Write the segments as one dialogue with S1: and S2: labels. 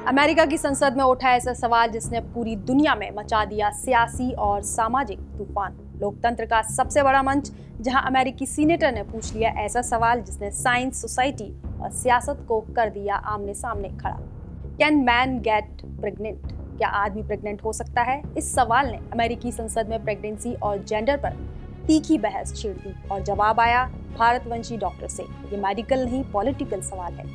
S1: America की संसद में उठा ऐसा सवाल जिसने पूरी दुनिया में मचा दिया सियासी और सामाजिक तूफान। लोकतंत्र का सबसे बड़ा मंच जहां अमेरिकी सीनेटर ने पूछ लिया ऐसा सवाल जिसने साइंस, सोसाइटी और सियासत को कर दिया आमने सामने खड़ा। Can main get pregnant? क्या आदमी प्रेग्नेंट हो सकता है? इस सवाल ने अमेरिकी संसद में प्रेगनेंसी और जेंडर पर तीखी बहस छेड़ दी और जवाब आया भारतवंशी डॉक्टर से। ये मेडिकल नहीं, पॉलिटिकल सवाल है।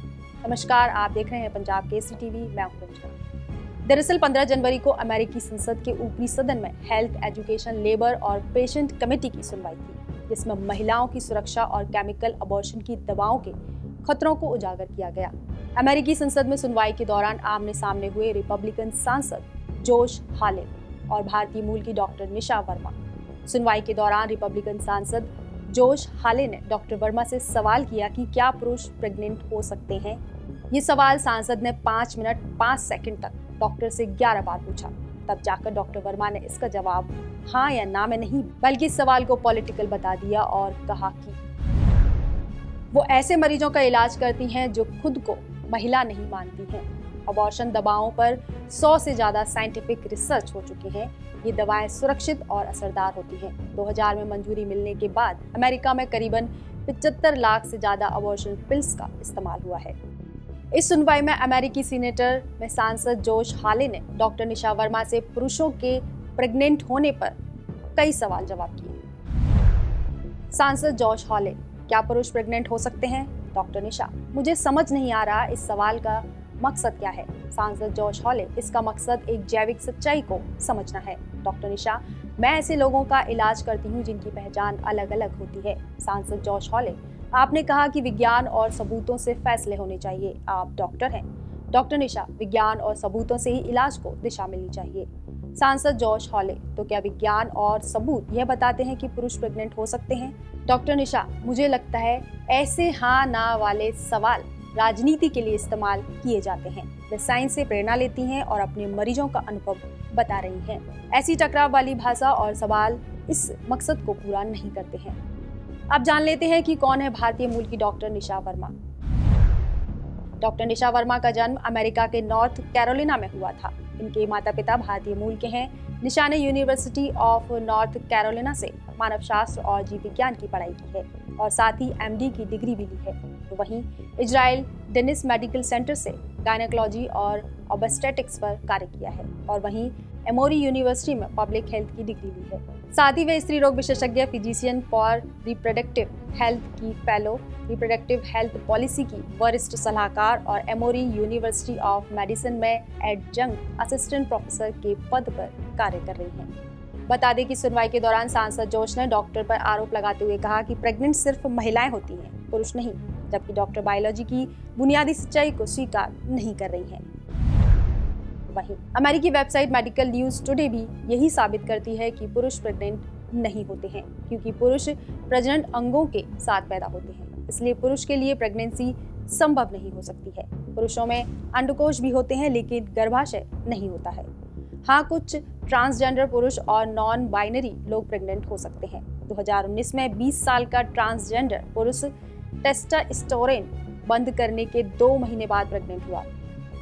S1: नमस्कार, आप देख रहे हैं पंजाब केसरी टीवी। मैं हूं रंजना। दरअसल 15 जनवरी को अमेरिकी संसद के ऊपरी सदन में हेल्थ, एजुकेशन, लेबर और पेशेंट कमेटी की सुनवाई थी, जिसमें महिलाओं की सुरक्षा और केमिकल अबॉर्शन की दवाओं के खतरों को उजागर किया गया। अमेरिकी संसद में सुनवाई के दौरान आमने सामने हुए रिपब्लिकन सांसद जोश हालेन और भारतीय मूल की डॉक्टर निशा वर्मा। सुनवाई के दौरान रिपब्लिकन सांसद जोश हाले ने डॉक्टर वर्मा से सवाल किया कि क्या पुरुष प्रेग्नेंट हो सकते हैं। ये सवाल सांसद ने 5 मिनट 5 सेकंड तक डॉक्टर से 11 बार पूछा। तब जाकर डॉक्टर वर्मा ने इसका जवाब हाँ या ना में नहीं बल्कि इस सवाल को पॉलिटिकल बता दिया और कहा कि वो ऐसे मरीजों का इलाज करती हैं जो खुद को महिला नहीं मानती हैं। अबॉर्शन दवाओं पर 100 से ज्यादा साइंटिफिक रिसर्च हो चुकी है। ये दवाएं सुरक्षित और असरदार होती हैं। 2000 में मंजूरी मिलने के बाद अमेरिका में करीबन 75 लाख से ज्यादा अबॉर्शन पिल्स का इस्तेमाल हुआ है। इस सुनवाई में अमेरिकी सीनेटर में सांसद जोश हाले ने डॉक्टर निशा वर्मा से पुरुषों के प्रेग्नेंट होने पर कई सवाल जवाब किए। सांसद जोश हाले, क्या पुरुष प्रेग्नेंट हो सकते हैं? डॉक्टर निशा, मुझे समझ नहीं आ रहा इस सवाल का मकसद क्या है। सांसद जोश हॉले, इसका मकसद एक जैविक सच्चाई को समझना है। डॉक्टर निशा, मैं ऐसे लोगों का इलाज करती हूँ जिनकी पहचान अलग अलग होती है। सांसद जोश हॉले, आपने कहा कि विज्ञान और सबूतों से फैसले होने चाहिए। आप डॉक्टर हैं। डॉक्टर निशा, विज्ञान और सबूतों से ही इलाज को दिशा मिलनी चाहिए। सांसद जोश हॉले, तो क्या विज्ञान और सबूत यह बताते हैं कि पुरुष प्रेग्नेंट हो सकते हैं? डॉक्टर निशा, मुझे लगता है ऐसे हाँ ना वाले सवाल राजनीति के लिए इस्तेमाल किए जाते हैं। वे साइंस से प्रेरणा लेती हैं और अपने मरीजों का अनुभव बता रही हैं। ऐसी टकराव वाली भाषा और सवाल इस मकसद को पूरा नहीं करते हैं। अब जान लेते हैं कि कौन है भारतीय मूल की डॉक्टर निशा वर्मा। डॉक्टर निशा वर्मा का जन्म अमेरिका के नॉर्थ कैरोलिना में हुआ था। इनके माता पिता भारतीय मूल के हैं। निशा ने यूनिवर्सिटी ऑफ नॉर्थ कैरोलिना से मानव शास्त्र और जीव विज्ञान की पढ़ाई की है और साथ ही MD की डिग्री भी ली है। तो वहीं इजराइल डेनिस मेडिकल सेंटर से गायनेकोलॉजी और ऑब्स्टेटिक्स पर कार्य किया है और वहीं एमोरी यूनिवर्सिटी में पब्लिक हेल्थ की डिग्री ली है। साथ ही वे स्त्री रोग विशेषज्ञ, फिजिशियन फॉर रिप्रोडक्टिव हेल्थ की फेलो, रिप्रोडक्टिव हेल्थ पॉलिसी की वरिष्ठ सलाहकार और एमोरी यूनिवर्सिटी ऑफ मेडिसिन में एडजंक्ट असिस्टेंट प्रोफेसर के पद पर कार्य कर रही हैं। बता दें कि सुनवाई के दौरान सांसद जोश ने डॉक्टर पर आरोप लगाते हुए कहा कि प्रेग्नेंट सिर्फ महिलाएं होती हैं, पुरुष नहीं, जबकि डॉक्टर बायोलॉजी की बुनियादी सच्चाई को स्वीकार नहीं कर रही हैं। वहीं अमेरिकी वेबसाइट मेडिकल न्यूज टुडे भी यही साबित करती है कि पुरुष प्रेग्नेंट नहीं होते हैं, क्योंकि पुरुष प्रजनन अंगों के साथ पैदा होते हैं। इसलिए पुरुष के लिए प्रेगनेंसी संभव नहीं हो सकती है। पुरुषों में अंडकोश भी होते हैं लेकिन गर्भाशय नहीं होता है। हाँ, कुछ ट्रांसजेंडर पुरुष और नॉन बाइनरी लोग प्रेग्नेंट हो सकते हैं। 2019 में 20 साल का ट्रांसजेंडर पुरुष टेस्टोस्टेरोन बंद करने के 2 महीने बाद प्रेग्नेंट हुआ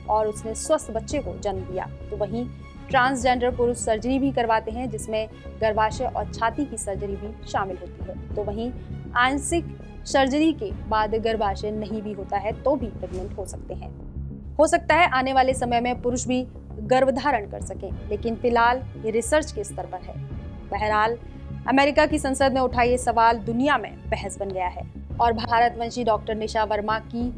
S1: और उसने स्वस्थ बच्चे को जन्म दिया। तो वहीं ट्रांसजेंडर पुरुष सर्जरी भी करवाते हैं जिसमें गर्भाशय और छाती की सर्जरी भी शामिल होती है। तो वहीं आंशिक सर्जरी के बाद गर्भाशय नहीं भी होता है तो भी प्रेग्नेंट हो सकते हैं। हो सकता है आने वाले समय में पुरुष भी गर्भधारण कर सकें, लेकिन फिलहाल ये रिसर्च के स्तर पर है। बहरहाल अमेरिका की संसद में उठा ये सवाल दुनिया में बहस बन गया है और भारतवंशी डॉक्टर निशा वर्मा की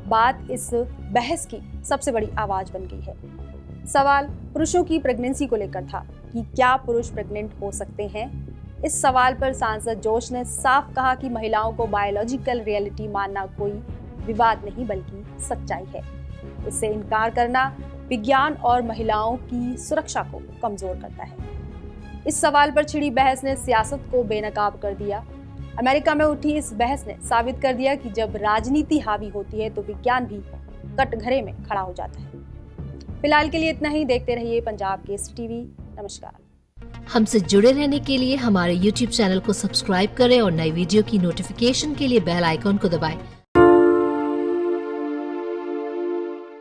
S1: बात इस बहस की सबसे बड़ी आवाज बन गई है। सवाल पुरुषों की प्रेगनेंसी को लेकर था कि क्या पुरुष प्रेग्नेंट हो सकते हैं। इस सवाल पर सांसद जोश ने साफ कहा कि महिलाओं को बायोलॉजिकल रियलिटी मानना कोई विवाद नहीं बल्कि सच्चाई है। इससे इनकार करना विज्ञान और महिलाओं की सुरक्षा को कमजोर करता है। इस सवाल पर छिड़ी बहस ने सियासत को बेनकाब कर दिया। अमेरिका में उठी इस बहस ने साबित कर दिया कि जब राजनीति हावी होती है तो विज्ञान भी कटघरे में खड़ा हो जाता है। फिलहाल के लिए इतना ही। देखते रहिए पंजाब केसरी टीवी। नमस्कार।
S2: हमसे जुड़े रहने के लिए हमारे YouTube चैनल को सब्सक्राइब करें और नई वीडियो की नोटिफिकेशन के लिए बेल आइकॉन को दबाएं।